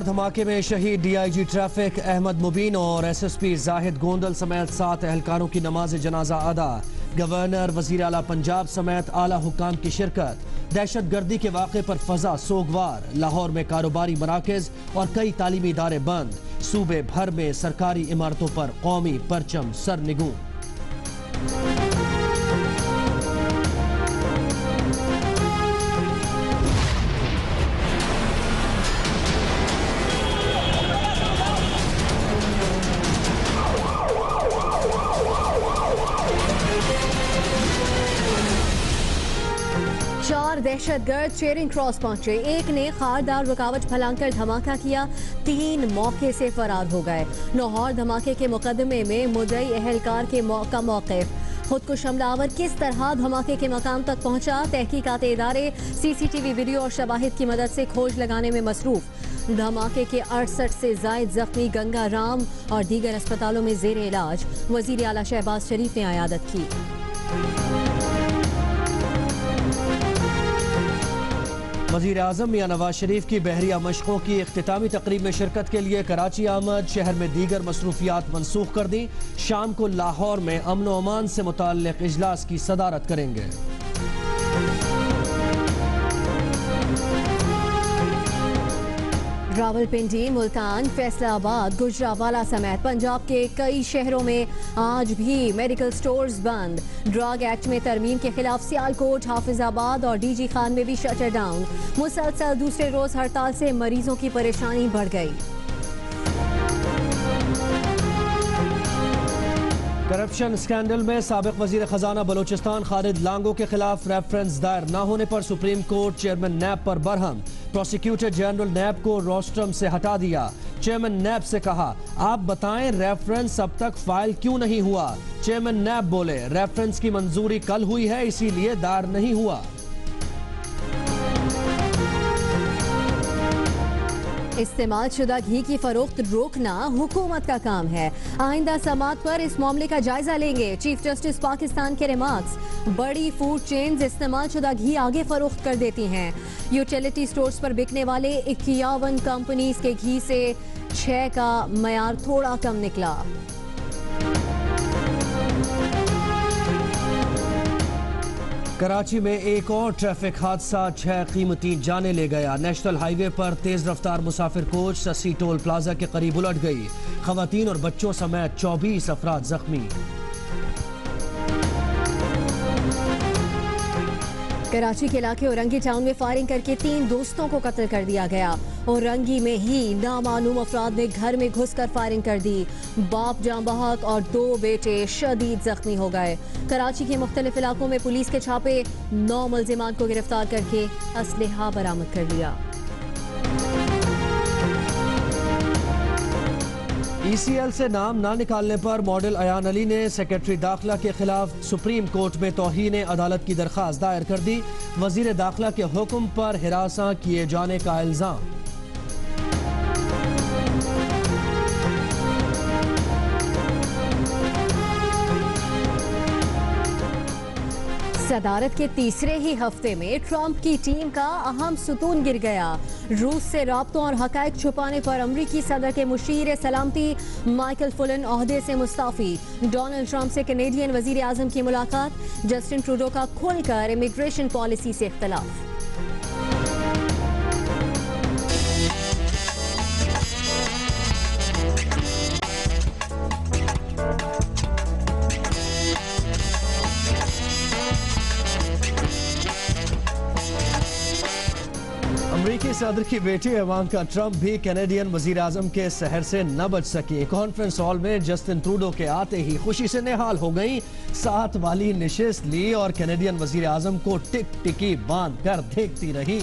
लाहौर धमाके में शहीद डीआईजी ट्रैफिक अहमद मुबीन और एसएसपी जाहिद गोंदल समेत 7 एहलकारों की नमाज जनाजा अदा। गवर्नर, वजीर आला पंजाब समेत आला हुक्काम की शिरकत। दहशत गर्दी के वाक़े पर फजा सोगवार। लाहौर में कारोबारी मराकज और कई तालीमी इदारे बंद। सूबे भर में सरकारी इमारतों पर कौमी परचम सरनिगू। चार दहशतगर्द चेरिंग क्रॉस पहुंचे। एक ने खारदार रुकावट फैलाकर धमाका किया, 3 मौके से फरार हो गए। लाहौर धमाके के मुकदमे में मुद्दई एहलकार के मौक़िफ़। खुदकुश हमलावर किस तरह धमाके के मकाम तक पहुंचा, तहकीकात इदारे सीसीटीवी वीडियो और शवाहिद की मदद से खोज लगाने में मसरूफ। धमाके के 68 से जायद जख्मी गंगा राम और दीगर अस्पतालों में जेर इलाज। वजीर आला शहबाज शरीफ ने आयादत की। वज़ीर आज़म मियां नवाज शरीफ की बहरिया मशकों की इख्तितामी तकरीब में शिरकत के लिए कराची आमद। शहर में दीगर मसरूफियात मनसूख कर दी। शाम को लाहौर में अमन व अमान से मुताल्लिक इजलास की सदारत करेंगे। रावलपिंडी, मुल्तान, फैसलाबाद, गुजरावाला समेत पंजाब के कई शहरों में आज भी मेडिकल स्टोर्स बंद। ड्रग एक्ट में तरमीम के खिलाफ सियालकोट, हाफिजाबाद और डीजी खान में भी शटर डाउन। मुसलसल दूसरे रोज हड़ताल से मरीजों की परेशानी बढ़ गई। करप्शन स्कैंडल में साबिक वजीर खजाना बलोचिस्तान खालिद लांगो के खिलाफ रेफरेंस दायर न होने पर सुप्रीम कोर्ट चेयरमैन नैब पर बरहम। प्रोसिक्यूटर जनरल नैब को रोस्ट्रम से हटा दिया। चेयरमैन नैब से कहा, आप बताएं रेफरेंस अब तक फाइल क्यों नहीं हुआ। चेयरमैन नैब बोले, रेफरेंस की मंजूरी कल हुई है, इसीलिए दायर नहीं हुआ। इस्तेमाल शुदा घी की फरोख्त रोकना हुकूमत का काम है। आइंदा समात पर इस मामले का जायजा लेंगे। चीफ जस्टिस पाकिस्तान के रिमार्क्स। बड़ी फूड चेन्स इस्तेमाल शुदा घी आगे फरोख्त कर देती हैं। यूटिलिटी स्टोर्स पर बिकने वाले 51 कंपनीज के घी से 6 का मयार थोड़ा कम निकला। कराची में एक और ट्रैफिक हादसा 6 कीमती जाने ले गया। नेशनल हाईवे पर तेज रफ्तार मुसाफिर कोच ससी टोल प्लाजा के करीब उलट गई। खवातीन और बच्चों समेत 24 अफराद जख्मी। कराची के इलाके औरंगी टाउन में फायरिंग करके 3 दोस्तों को कत्ल कर दिया गया। औरंगी में ही नामालूम अफराद ने घर में घुसकर फायरिंग कर दी। बाप जाँ बहक और 2 बेटे शदीद जख्मी हो गए। कराची के मुख्तलिफ इलाकों में पुलिस के छापे 9 मुल्जिमान को गिरफ्तार करके असलहा बरामद कर लिया। ECL से नाम ना निकालने पर मॉडल अयान अली ने सेक्रेटरी दाखिला के खिलाफ सुप्रीम कोर्ट में तौहीन अदालत की दरख्वास्त दायर कर दी। वजीर दाखिला के हुक्म पर हिरासा किए जाने का इल्जाम। सदारत के तीसरे ही हफ्ते में ट्रंप की टीम का अहम सुतून गिर गया। रूस से राब्तों और हकायक छुपाने पर अमरीकी सदर के मुशीर सलामती माइकल फुलन ओहदे से मुस्ताफी। डोनाल्ड ट्रंप से कैनेडियन वजीर आजम की मुलाकात। जस्टिन ट्रूडो का खुलकर इमिग्रेशन पॉलिसी से इख्तलाफ। अमरीकी सदर की बेटी इवांका ट्रंप भी कैनेडियन वजीर आजम के सहर से न बच सकी। कॉन्फ्रेंस हॉल में जस्टिन ट्रूडो के आते ही खुशी से निहाल हो गई। साथ वाली निशिस्त ली और कैनेडियन वजीर आजम को टिक टिकी बांध कर देखती रही।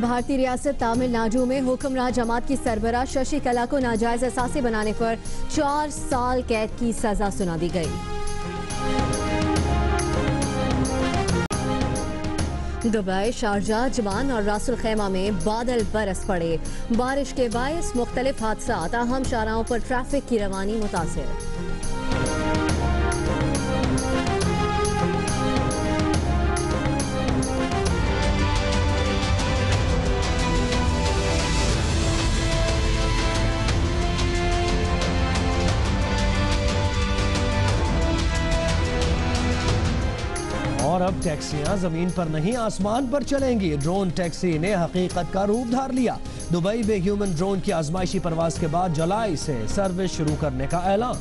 भारतीय रियासत तमिलनाडु में हुक्मरान जमात की सरबराह शशि कला को नाजायज असासे बनाने पर 4 साल कैद की सजा सुना दी गई। दुबई, शारजाह, अजमान और रासुल खैमा में बादल बरस पड़े। बारिश के बायस मुख्तलिफ हादसात, अहम शाहराहों पर ट्रैफिक की रवानी मुतासिर। और अब टैक्सियां जमीन पर नहीं आसमान पर चलेंगी। ड्रोन टैक्सी ने हकीकत का रूप धार लिया। दुबई में ह्यूमन ड्रोन की आजमाइशी परवाज के बाद जुलाई से सर्विस शुरू करने का ऐलान।